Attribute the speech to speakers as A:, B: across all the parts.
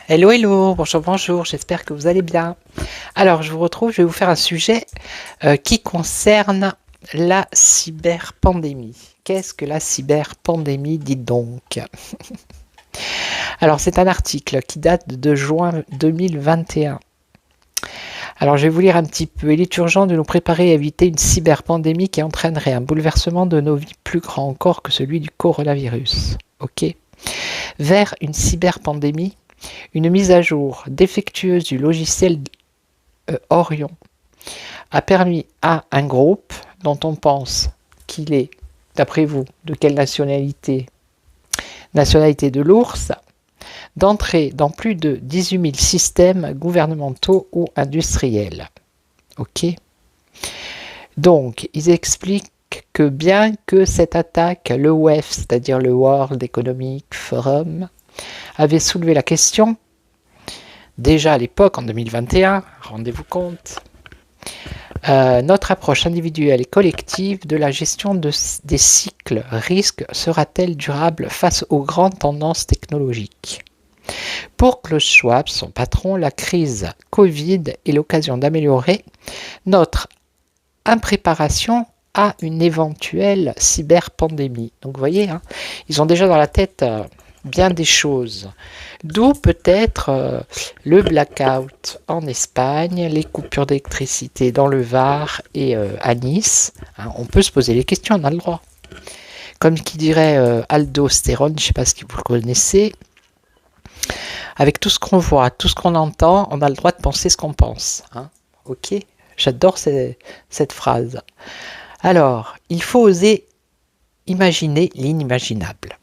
A: Hello, hello, bonjour, bonjour, j'espère que vous allez bien. Alors, je vous retrouve, je vais vous faire un sujet qui concerne la cyberpandémie. Qu'est-ce que la cyberpandémie, dites donc? Alors, c'est un article qui date de juin 2021. Alors, je vais vous lire un petit peu. Il est urgent de nous préparer à éviter une cyberpandémie qui entraînerait un bouleversement de nos vies plus grand encore que celui du coronavirus. Ok? Vers une cyberpandémie, une mise à jour défectueuse du logiciel Orion a permis à un groupe dont on pense qu'il est, d'après vous, de quelle nationalité de l'ours, d'entrer dans plus de 18 000 systèmes gouvernementaux ou industriels. Ok. Donc, ils expliquent que bien que cette attaque, le WEF, c'est-à-dire le World Economic Forum, avait soulevé la question, déjà à l'époque, en 2021, rendez-vous compte, notre approche individuelle et collective de la gestion des cycles risques sera-t-elle durable face aux grandes tendances technologiques? Pour Klaus Schwab, son patron, la crise Covid est l'occasion d'améliorer notre impréparation à une éventuelle cyberpandémie. Donc vous voyez, hein, ils ont déjà dans la tête bien des choses. D'où peut-être le blackout en Espagne, les coupures d'électricité dans le Var et à Nice. Hein, on peut se poser les questions, on a le droit. Comme qui dirait Aldo Stéron, je ne sais pas si vous le connaissez, avec tout ce qu'on voit, tout ce qu'on entend, on a le droit de penser ce qu'on pense. Hein. Ok, j'adore cette phrase. Alors, il faut oser imaginer l'inimaginable.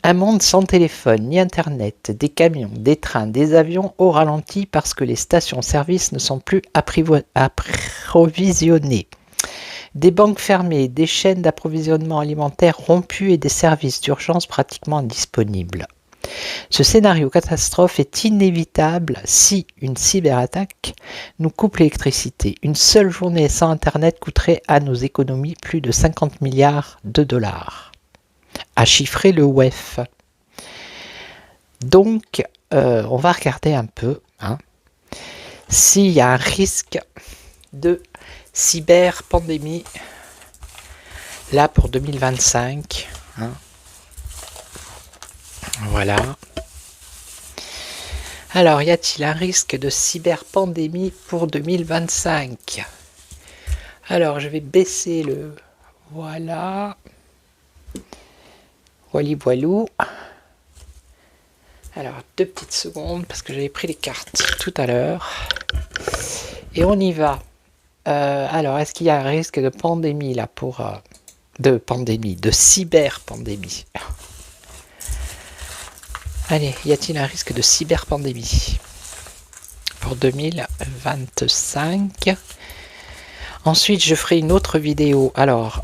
A: Un monde sans téléphone ni internet, des camions, des trains, des avions au ralenti parce que les stations-service ne sont plus approvisionnées. Des banques fermées, des chaînes d'approvisionnement alimentaire rompues et des services d'urgence pratiquement indisponibles. Ce scénario catastrophe est inévitable si une cyberattaque nous coupe l'électricité. Une seule journée sans internet coûterait à nos économies plus de 50 milliards de dollars. A chiffré le WEF. Donc, on va regarder un peu s'il y a un risque de cyberpandémie là pour 2025. Voilà. Alors, y a-t-il un risque de cyberpandémie pour 2025? Alors, je vais baisser le... Voilà. Voilou. Alors, 2 petites secondes, parce que j'avais pris les cartes tout à l'heure. Et on y va. Alors, est-ce qu'il y a un risque de pandémie là pour... de cyberpandémie? Allez, y a-t-il un risque de cyberpandémie pour 2025? Ensuite, je ferai une autre vidéo. Alors,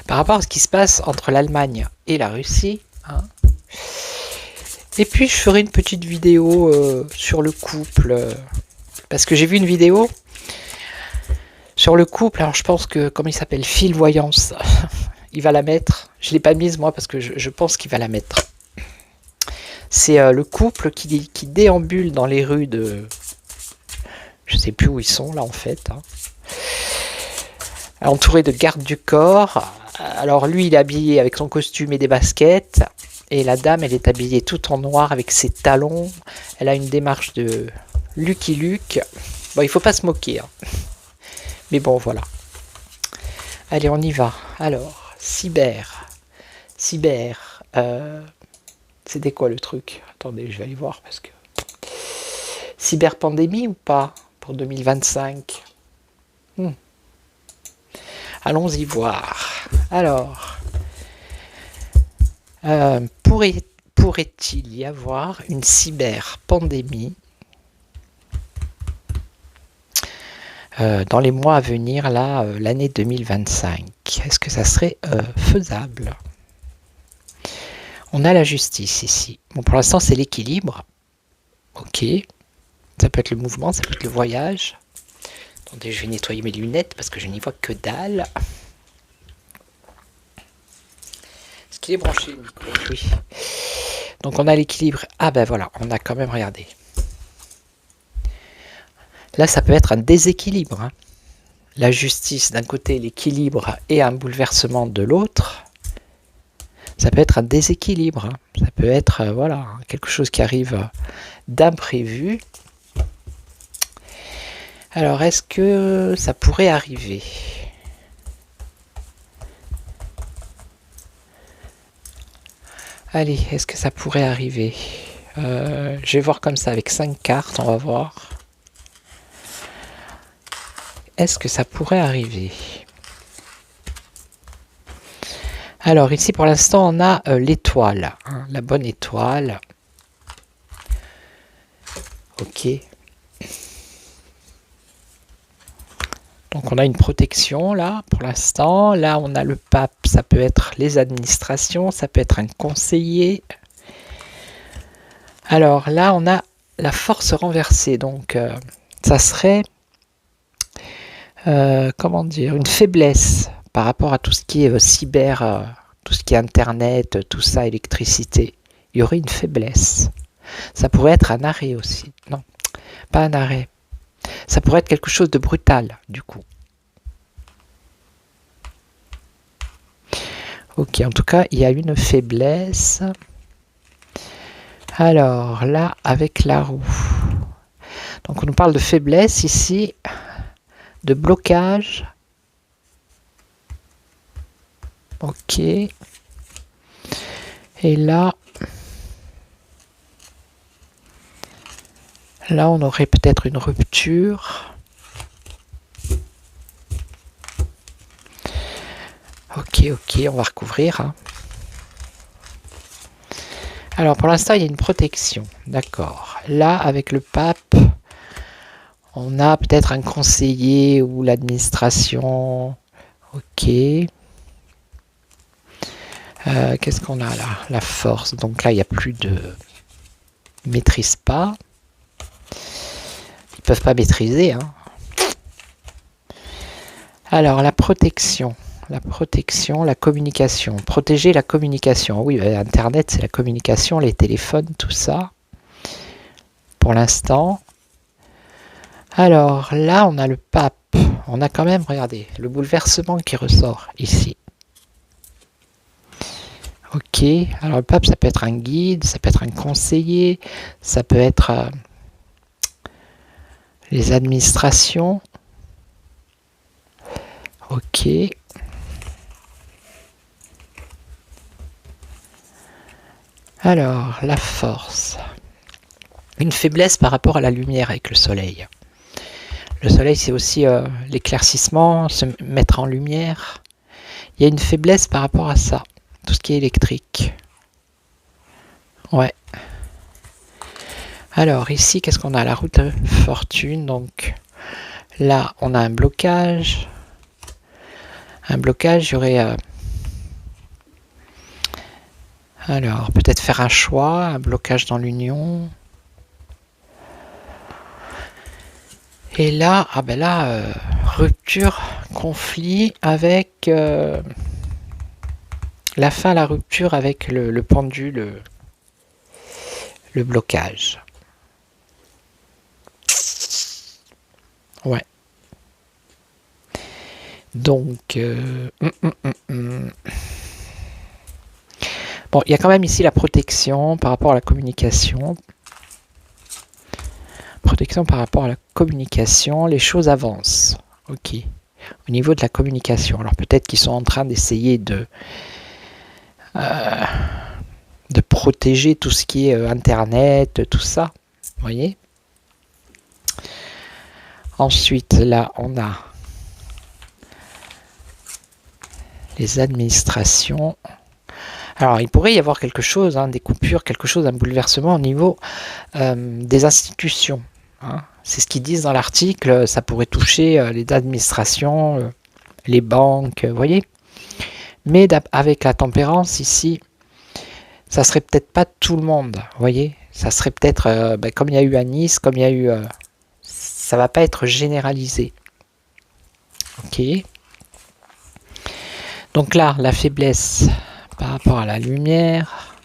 A: par rapport à ce qui se passe entre l'Allemagne et la Russie. Hein. Et puis, je ferai une petite vidéo sur le couple. Parce que j'ai vu une vidéo sur le couple. Alors, je pense que, comme il s'appelle, Phil Voyance, il va la mettre. Je ne l'ai pas mise, moi, parce que je pense qu'il va la mettre. C'est le couple qui déambule dans les rues de... Je ne sais plus où ils sont, là, en fait. Hein. Entouré de gardes du corps. Alors lui, il est habillé avec son costume et des baskets. Et la dame, elle est habillée tout en noir avec ses talons. Elle a une démarche de Lucky Luke. Bon, il faut pas se moquer. Hein. Mais bon, voilà. Allez, on y va. Alors, cyber. C'était quoi le truc? Attendez, je vais aller voir parce que... Cyberpandémie ou pas? pour 2025? Allons-y voir. Alors, pourrait-il y avoir une cyberpandémie dans les mois à venir, là, l'année 2025? Est-ce que ça serait faisable? On a la justice ici. Bon, pour l'instant, c'est l'équilibre. Ok. Ça peut être le mouvement, ça peut être le voyage. Attendez, je vais nettoyer mes lunettes parce que je n'y vois que dalle. Est-ce qu'il est branché le micro? Oui. Donc on a l'équilibre. Ah ben voilà, on a quand même regardé. Là, ça peut être un déséquilibre. Hein. La justice d'un côté, l'équilibre et un bouleversement de l'autre. Ça peut être un déséquilibre. Hein. Ça peut être voilà, quelque chose qui arrive d'imprévu. Alors, est-ce que ça pourrait arriver? Allez, est-ce que ça pourrait arriver? Je vais voir comme ça avec 5 cartes, on va voir. Est-ce que ça pourrait arriver? Alors ici pour l'instant on a l'étoile, hein, la bonne étoile. Ok. Donc on a une protection là pour l'instant. Là on a le pape, ça peut être les administrations, ça peut être un conseiller. Alors là on a la force renversée, donc ça serait comment dire, une faiblesse par rapport à tout ce qui est cyber, tout ce qui est internet, tout ça, électricité. Il y aurait une faiblesse. Ça pourrait être un arrêt aussi. Non, pas un arrêt. Ça pourrait être quelque chose de brutal, du coup. Ok, en tout cas, il y a une faiblesse. Alors, là, avec la roue. Donc, on nous parle de faiblesse ici, de blocage. Ok. Et là, on aurait peut-être une rupture. Ok, on va recouvrir. Hein. Alors, pour l'instant, il y a une protection. D'accord. Là, avec le pape, on a peut-être un conseiller ou l'administration. Ok. Qu'est-ce qu'on a là? La force. Donc là, il n'y a plus de... Ils ne maîtrisent pas. Ils ne peuvent pas maîtriser. Hein. Alors, la protection. La protection, la communication. Protéger la communication. Oui, Internet, c'est la communication, les téléphones, tout ça. Pour l'instant. Alors, là, on a le pape. On a quand même, regardez, le bouleversement qui ressort ici. Ok, alors le pape, ça peut être un guide, ça peut être un conseiller, ça peut être les administrations. Ok. Alors, la force. Une faiblesse par rapport à la lumière avec le soleil. Le soleil, c'est aussi l'éclaircissement, se mettre en lumière. Il y a une faiblesse par rapport à ça, tout ce qui est électrique. Ouais. Alors, ici, qu'est-ce qu'on a? La route de fortune, donc là, on a un blocage. Un blocage, il y aurait... alors, peut-être faire un choix, un blocage dans l'union. Et là, ah ben là, rupture, conflit avec la fin, la rupture avec le pendule, le blocage. Ouais. Donc, bon, il y a quand même ici la protection par rapport à la communication. Protection par rapport à la communication, les choses avancent. Ok. Au niveau de la communication. Alors peut-être qu'ils sont en train d'essayer de protéger tout ce qui est Internet, tout ça. Vous voyez? Ensuite, là, on a les administrations. Alors, il pourrait y avoir quelque chose, hein, des coupures, quelque chose, un bouleversement au niveau des institutions. Hein. C'est ce qu'ils disent dans l'article, ça pourrait toucher les administrations, les banques, vous voyez. Mais avec la tempérance ici, ça serait peut-être pas tout le monde, vous voyez. Ça serait peut-être, comme il y a eu à Nice, comme il y a eu... ça va pas être généralisé. Ok. Donc là, la faiblesse par rapport à la lumière.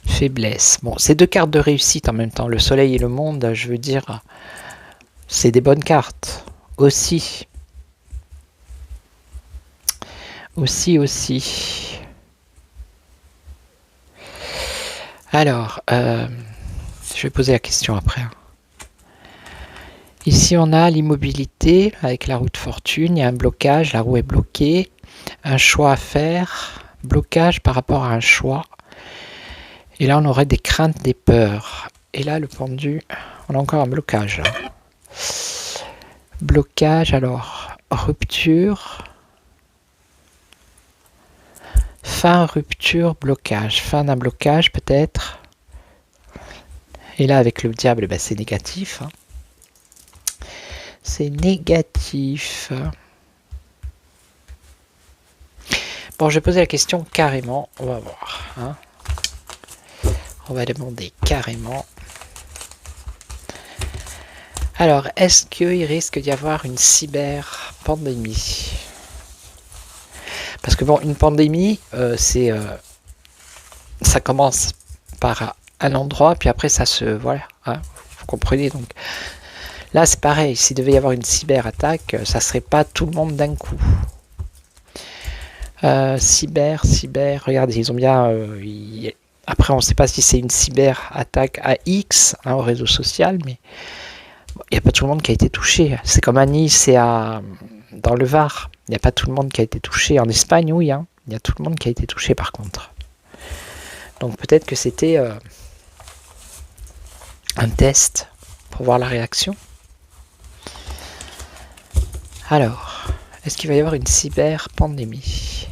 A: Faiblesse. Bon, c'est deux cartes de réussite en même temps. Le soleil et le monde, je veux dire, c'est des bonnes cartes. Aussi. Alors, je vais poser la question après. Ici, on a l'immobilité avec la roue de fortune. Il y a un blocage, la roue est bloquée. Un choix à faire. Blocage par rapport à un choix. Et là, on aurait des craintes, des peurs. Et là, le pendu, on a encore un blocage. Là. Blocage, alors, rupture. Fin, rupture, blocage. Fin d'un blocage, peut-être. Et là, avec le diable, ben, c'est négatif. Hein. C'est négatif. Bon, je vais poser la question carrément. On va voir. Hein. On va demander carrément. Alors, est-ce qu'il risque d'y avoir une cyber-pandémie? Parce que bon, une pandémie, ça commence par un endroit, puis après ça se... Voilà, hein, vous comprenez. Donc là, c'est pareil. S'il devait y avoir une cyber-attaque, ça serait pas tout le monde d'un coup. Cyber, regardez, ils ont bien... après, on ne sait pas si c'est une cyber-attaque à X, hein, au réseau social, mais il n'y a pas tout le monde qui a été touché. C'est comme à Nice et dans le Var. Il n'y a pas tout le monde qui a été touché. En Espagne, oui, hein, il y a tout le monde qui a été touché par contre. Donc peut-être que c'était un test pour voir la réaction. Alors, est-ce qu'il va y avoir une cyber-pandémie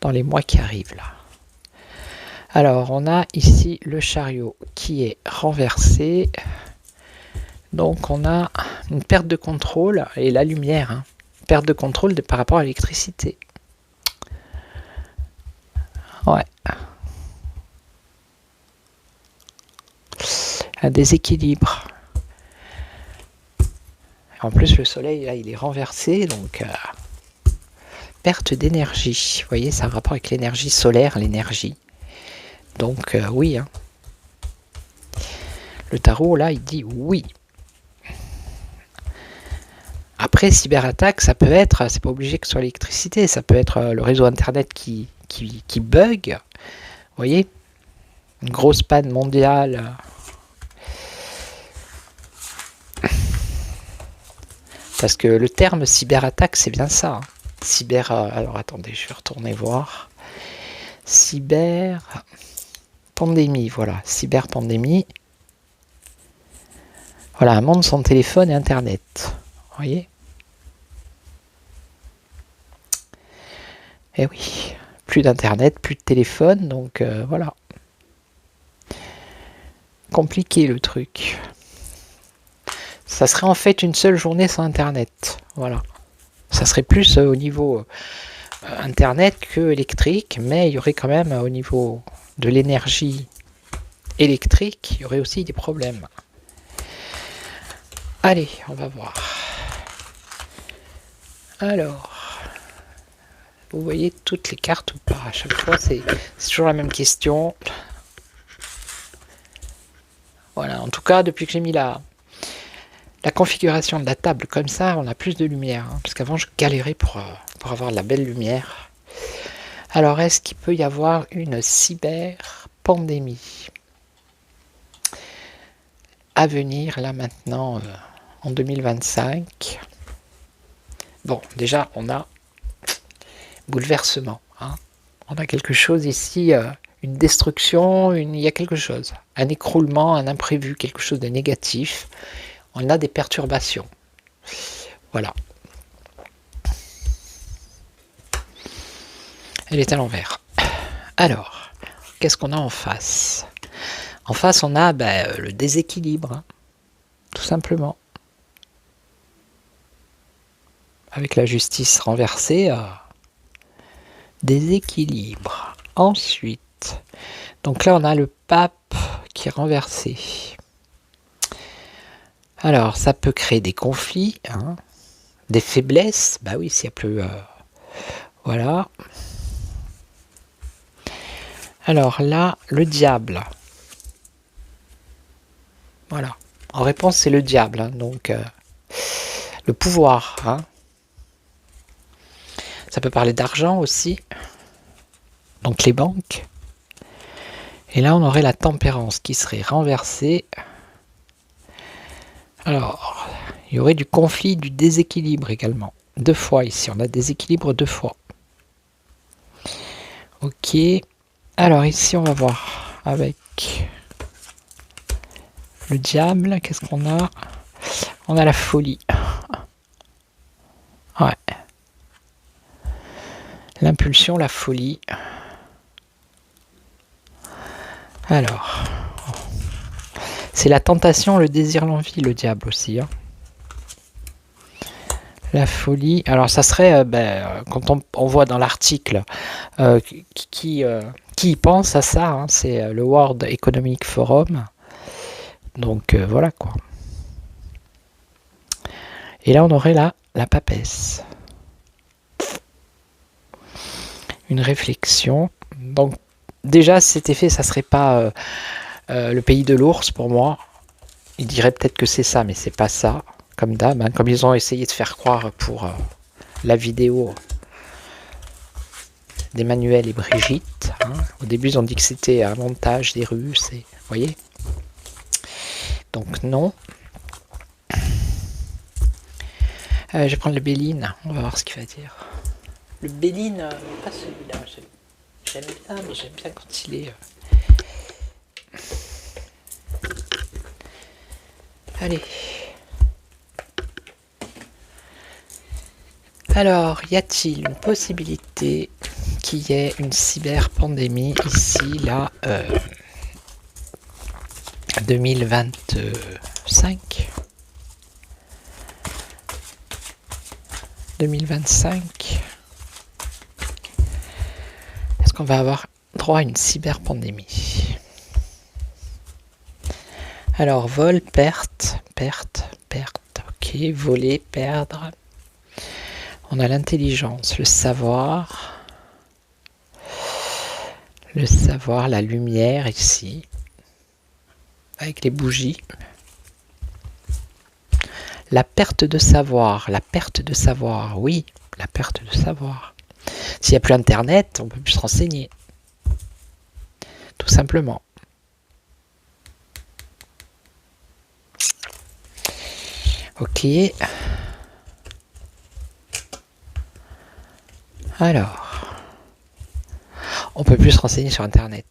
A: dans les mois qui arrivent là? Alors, on a ici le chariot qui est renversé. Donc, on a une perte de contrôle et la lumière. Hein. Perte de contrôle par rapport à l'électricité. Ouais. Un déséquilibre. En plus, le soleil, là, il est renversé, donc perte d'énergie. Vous voyez, c'est un rapport avec l'énergie solaire, l'énergie. Donc, oui. Hein. Le tarot, là, il dit oui. Après, cyberattaque, ça peut être, c'est pas obligé que ce soit l'électricité, ça peut être le réseau internet qui bug. Vous voyez, une grosse panne mondiale. Parce que le terme cyberattaque, c'est bien ça. Hein. Cyber. Alors attendez, je vais retourner voir. Cyber. Pandémie, voilà. Cyberpandémie. Voilà, un monde sans téléphone et internet. Vous voyez? Eh oui. Plus d'internet, plus de téléphone, donc voilà. Compliqué le truc. Ça serait en fait une seule journée sans internet. Voilà. Ça serait plus au niveau internet que électrique, mais il y aurait quand même au niveau de l'énergie électrique, il y aurait aussi des problèmes. Allez, on va voir. Alors, vous voyez toutes les cartes ou pas? À chaque fois, c'est toujours la même question. Voilà, en tout cas, depuis que j'ai mis la configuration de la table comme ça, on a plus de lumière. Hein, parce qu'avant, je galérais pour avoir de la belle lumière. Alors, est-ce qu'il peut y avoir une cyber-pandémie à venir, là, maintenant, en 2025? Bon, déjà, on a bouleversement. Hein. On a quelque chose ici, une destruction, il y a quelque chose. Un écroulement, un imprévu, quelque chose de négatif. On a des perturbations. Voilà. Elle est à l'envers. Alors, qu'est-ce qu'on a en face? En face, on a le déséquilibre, hein, tout simplement. Avec la justice renversée, déséquilibre. Ensuite, donc là, on a le pape qui est renversé. Alors, ça peut créer des conflits, hein, des faiblesses. Bah oui, s'il n'y a plus... voilà. Alors là, le diable. Voilà. En réponse, c'est le diable. Hein, donc, le pouvoir. Hein. Ça peut parler d'argent aussi. Donc, les banques. Et là, on aurait la tempérance qui serait renversée. Alors, il y aurait du conflit, du déséquilibre également. 2 fois ici. On a déséquilibre 2 fois. Ok. Alors, ici, on va voir avec le diable. Qu'est-ce qu'on a? On a la folie. Ouais. L'impulsion, la folie. Alors, c'est la tentation, le désir, l'envie, le diable aussi. Hein. La folie. Alors, ça serait, quand on voit dans l'article qui pense à ça, hein, c'est le World Economic Forum. Donc, voilà quoi. Et là, on aurait la papesse. Une réflexion. Donc, déjà, cet effet, ça serait pas le pays de l'ours pour moi. Ils diraient peut-être que c'est ça, mais c'est pas ça. Comme d'hab, hein, comme ils ont essayé de faire croire pour la vidéo d'Emmanuel et Brigitte. Hein. Au début, ils ont dit que c'était un montage des Russes. Et, vous voyez. Donc, non. Je vais prendre le Béline. On va voir ce qu'il va dire. Le Béline, pas celui-là. J'aime bien, mais j'aime bien quand il est... Allez. Alors, y a-t-il une possibilité qu'il y ait une cyberpandémie ici, là, 2025 2025 Est-ce qu'on va avoir droit à une cyberpandémie? Alors, vol, perte, ok, voler, perdre. On a l'intelligence, le savoir, la lumière ici, avec les bougies. La perte de savoir, oui, la perte de savoir. S'il n'y a plus Internet, on ne peut plus se renseigner. Tout simplement. Ok. Alors. On peut plus se renseigner sur Internet.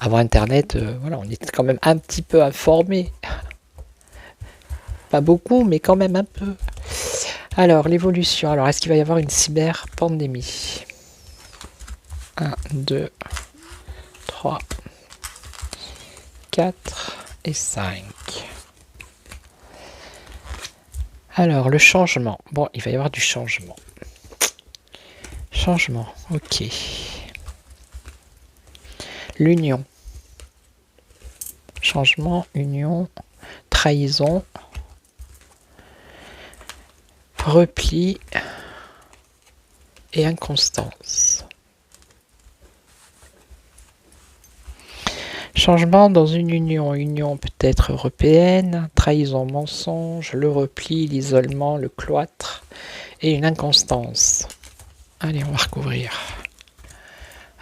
A: Avant Internet, voilà, on était quand même un petit peu informé. Pas beaucoup, mais quand même un peu. Alors, l'évolution. Alors, est-ce qu'il va y avoir une cyberpandémie? 1, 2, 3, 4 et 5. Alors, le changement. Bon, il va y avoir du changement. Changement, ok. L'union. Changement, union, trahison, repli et inconstance. Changement dans une union. Union peut-être européenne, trahison, mensonge, le repli, l'isolement, le cloître et une inconstance. Allez, on va recouvrir.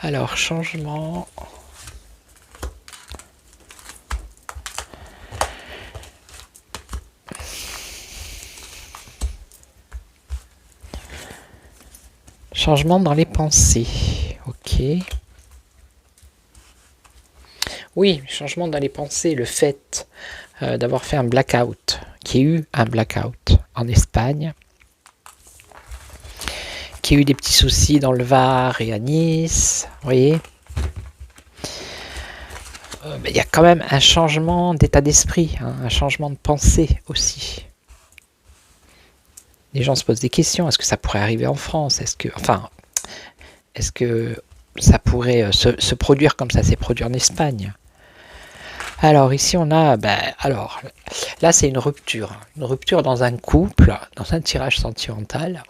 A: Alors, changement. Changement dans les pensées. Ok. Oui, changement dans les pensées, le fait d'avoir fait un blackout qu'il y ait eu un blackout en Espagne, qu'il y ait eu des petits soucis dans le Var et à Nice, vous voyez. Il y a quand même un changement d'état d'esprit, hein, un changement de pensée aussi. Les gens se posent des questions, est-ce que ça pourrait arriver en France? Est-ce que ça pourrait se produire comme ça s'est produit en Espagne? Alors ici on a, alors là c'est une rupture dans un couple, dans un tirage sentimental.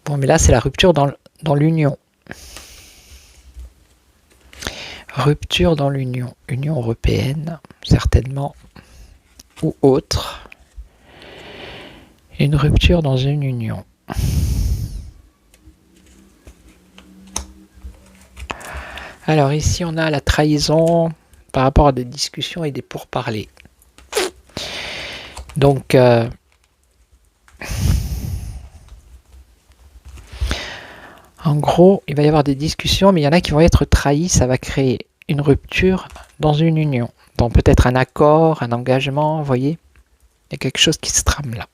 A: Bon, mais là c'est la rupture dans l'union. Rupture dans l'union, Union européenne certainement, ou autre. Une rupture dans une union. Alors ici on a la trahison par rapport à des discussions et des pourparlers. Donc en gros il va y avoir des discussions, mais il y en a qui vont être trahis, ça va créer une rupture dans une union, dans peut-être un accord, un engagement, vous voyez, il y a quelque chose qui se trame là.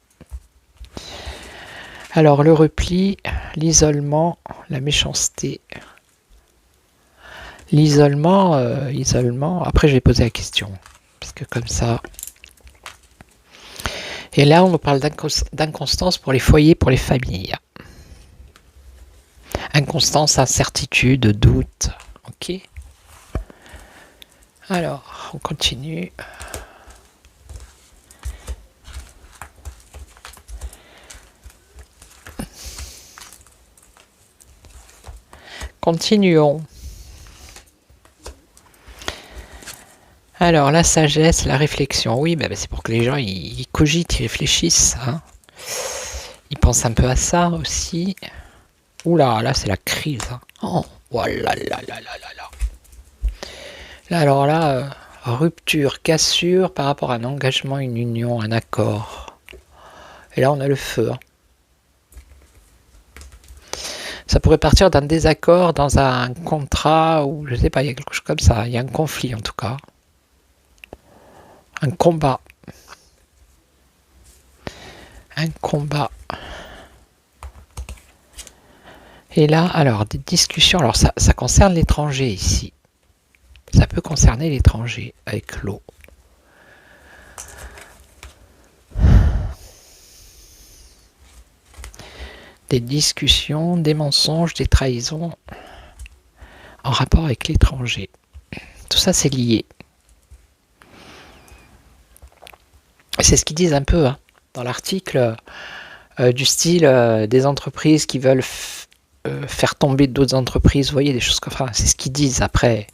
A: Alors le repli, l'isolement, la méchanceté. L'isolement, après je vais poser la question, parce que comme ça... Et là on nous parle d'inconstance pour les foyers, pour les familles. Inconstance, incertitude, doute, ok. Alors, on continue. Continuons. Alors, la sagesse, la réflexion. Oui, c'est pour que les gens ils cogitent, ils réfléchissent. Hein. Ils pensent un peu à ça aussi. Oula, là, c'est la crise. Hein. Oh, voilà, là. Là, alors là, rupture, cassure par rapport à un engagement, une union, un accord. Et là, on a le feu. Hein. Ça pourrait partir d'un désaccord dans un contrat ou je sais pas, il y a quelque chose comme ça. Il y a un conflit en tout cas. Un combat. Un combat. Et là, alors, des discussions. Alors, ça concerne l'étranger ici. Ça peut concerner l'étranger avec l'eau. Des discussions, des mensonges, des trahisons en rapport avec l'étranger. Tout ça, c'est lié. C'est ce qu'ils disent un peu hein, dans l'article du style des entreprises qui veulent faire tomber d'autres entreprises. Vous voyez, des choses comme ça. C'est ce qu'ils disent après.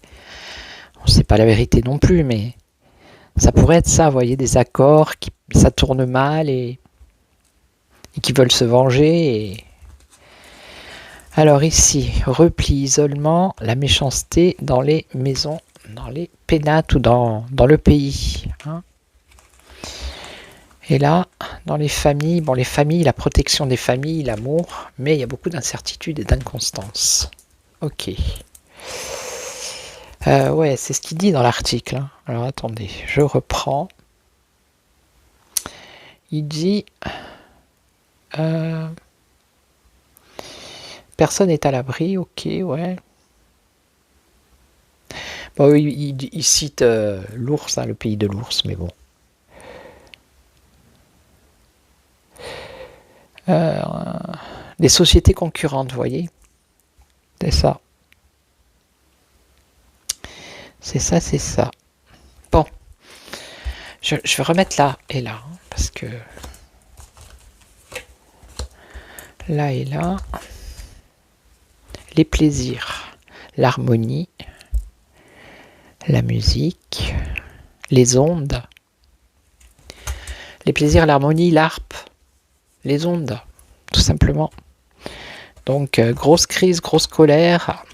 A: On ne sait pas la vérité non plus, mais ça pourrait être ça. Vous voyez, des accords qui ça tourne mal et qui veulent se venger. Alors ici, repli, isolement, la méchanceté dans les maisons, dans les pénates ou dans le pays. Hein. Et là, dans les familles, bon les familles, la protection des familles, l'amour, mais il y a beaucoup d'incertitudes et d'inconstance. Ok. Ouais, c'est ce qu'il dit dans l'article. Hein. Alors attendez, je reprends. Il dit... personne n'est à l'abri, ok, ouais. Bon, il cite l'ours, hein, le pays de l'ours, mais bon. Des sociétés concurrentes, vous voyez. C'est ça. C'est ça. Bon. Je vais remettre là et là, hein, parce que... Là et là. Les plaisirs, l'harmonie, la musique, les ondes, les plaisirs, l'harmonie, l'harpe, les ondes, tout simplement. Donc, grosse crise, grosse colère,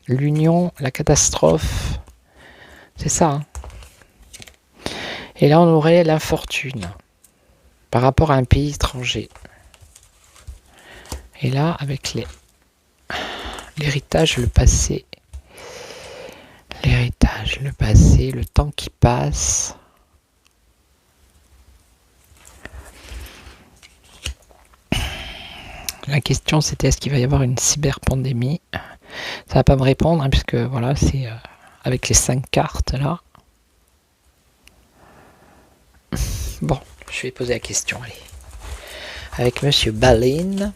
A: l'union, la catastrophe, c'est ça. Hein. Et là, on aurait l'infortune par rapport à un pays étranger. Et là, avec l'héritage, le passé. L'héritage, le passé, le temps qui passe. La question c'était est-ce qu'il va y avoir une cyberpandémie? Ça va pas me répondre, hein, puisque voilà, c'est avec les 5 cartes là. Bon, je vais poser la question, allez. Avec Monsieur Balin.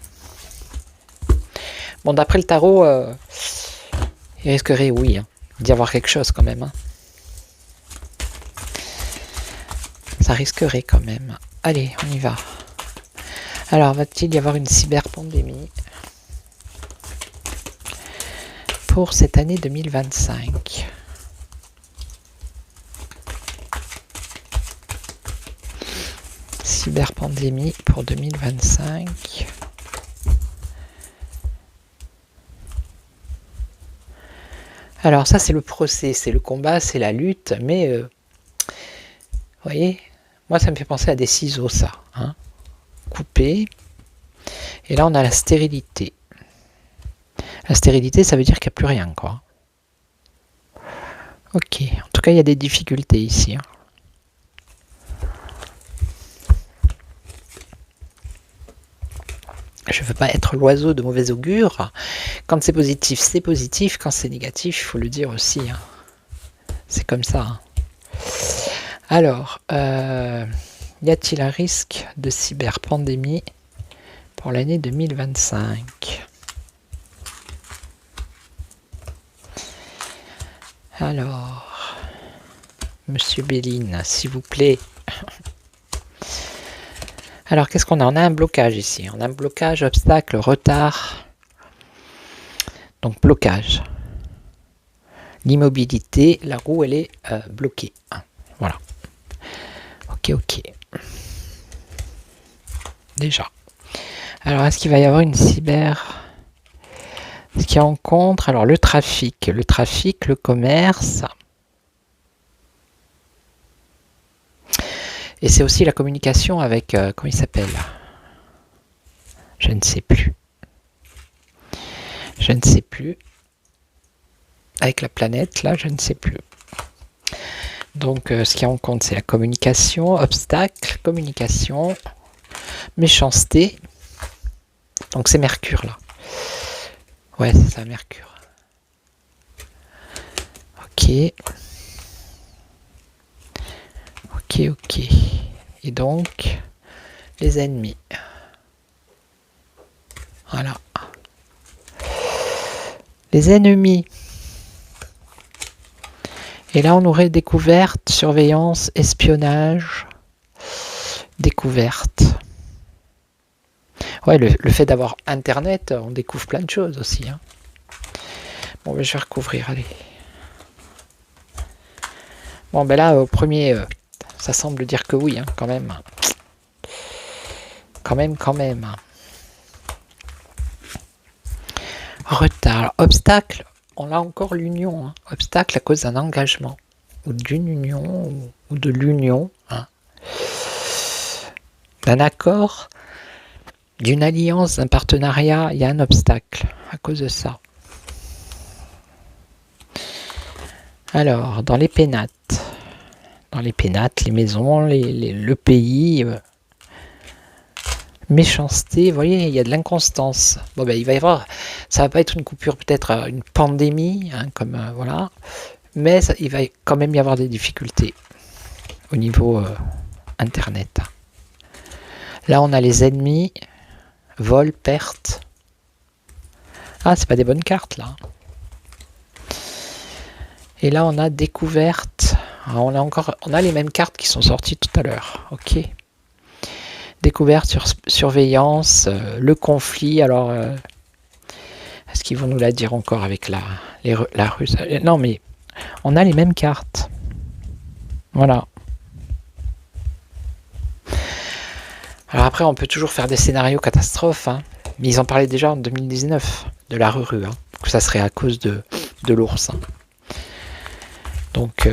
A: Bon, d'après le tarot, il risquerait, oui, hein, d'y avoir quelque chose quand même. Hein. Ça risquerait quand même. Allez, on y va. Alors, va-t-il y avoir une cyberpandémie pour cette année 2025? Cyberpandémie pour 2025. Alors ça c'est le procès, c'est le combat, c'est la lutte, mais vous voyez, moi ça me fait penser à des ciseaux ça, hein, coupé. Et là on a la stérilité. La stérilité ça veut dire qu'il n'y a plus rien quoi. Ok, en tout cas il y a des difficultés ici. Hein. Je ne veux pas être l'oiseau de mauvais augure. Quand c'est positif. Quand c'est négatif, il faut le dire aussi. Hein. C'est comme ça. Hein. Alors, y a-t-il un risque de cyberpandémie pour l'année 2025? Alors, Monsieur Béline, s'il vous plaît. Alors, qu'est-ce qu'on a? On a un blocage ici. On a un blocage, obstacle, retard. Donc, blocage. L'immobilité, la roue, elle est bloquée. Voilà. Ok. Déjà. Alors, est-ce qu'il va y avoir une cyber... Ce qui rencontre, alors le trafic, le commerce... Et c'est aussi la communication avec, comment il s'appelle? Je ne sais plus. Avec la planète, là, je ne sais plus. Donc, ce qui rencontre, c'est la communication, obstacle, communication, méchanceté. Donc, c'est Mercure, là. Ouais, c'est ça, Mercure. Ok. Et donc, les ennemis. Voilà. Les ennemis. Et là, on aurait découverte, surveillance, espionnage. Découverte. Ouais, le fait d'avoir Internet, on découvre plein de choses aussi. Hein. Bon, ben, je vais recouvrir, allez. Bon, ben là, au premier... ça semble dire que oui, hein, quand même. Quand même. Retard. Obstacle, on a encore l'union. Hein. Obstacle à cause d'un engagement. Ou d'une union, ou de l'union. Hein. D'un accord, d'une alliance, d'un partenariat, il y a un obstacle à cause de ça. Alors, dans les pénates. Les maisons, le pays, méchanceté, vous voyez, il y a de l'inconstance. Bon, ben, il va y avoir, ça va pas être une coupure, peut-être une pandémie, hein, comme voilà, mais il va quand même y avoir des difficultés au niveau Internet. Là, on a les ennemis, vol, perte. Ah, c'est pas des bonnes cartes, là. Et là, on a découverte. Alors, on a les mêmes cartes qui sont sorties tout à l'heure. Ok. Découverte, surveillance, le conflit. Alors, est-ce qu'ils vont nous la dire encore avec la Russe? Non, mais on a les mêmes cartes. Voilà. Alors après, on peut toujours faire des scénarios catastrophes. Hein. Mais ils en parlaient déjà en 2019 de la rue. Hein, que ça serait à cause de l'ours. Hein. Donc...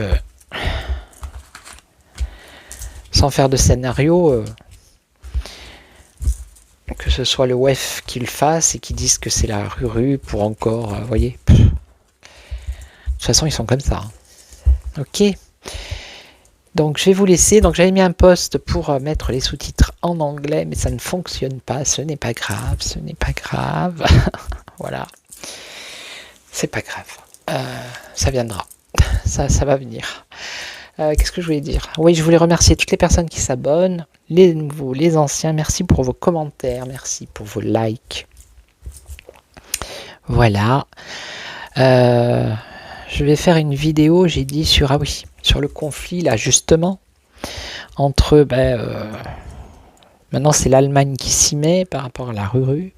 A: sans faire de scénario, que ce soit le WEF qui le fasse et qui dise que c'est la rue pour encore, vous voyez. De toute façon, ils sont comme ça. Hein. Ok. Donc, je vais vous laisser. Donc, j'avais mis un post pour mettre les sous-titres en anglais, mais ça ne fonctionne pas. Ce n'est pas grave, ce n'est pas grave. Voilà. C'est pas grave. Ça viendra. Ça va venir. Qu'est-ce que je voulais dire? Oui, je voulais remercier toutes les personnes qui s'abonnent, les nouveaux, les anciens. Merci pour vos commentaires, merci pour vos likes. Voilà. Je vais faire une vidéo, j'ai dit, sur le conflit, là, justement, entre, maintenant c'est l'Allemagne qui s'y met par rapport à la Ruru.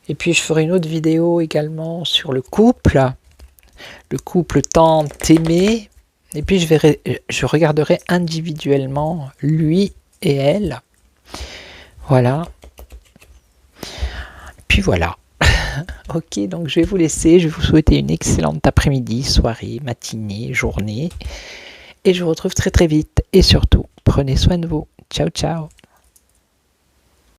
A: Et puis je ferai une autre vidéo également sur le couple tant aimé. Et puis je regarderai individuellement lui et elle. Voilà. Puis voilà. Ok, donc je vais vous laisser. Je vais vous souhaiter une excellente après-midi, soirée, matinée, journée. Et je vous retrouve très très vite. Et surtout, prenez soin de vous. Ciao, ciao.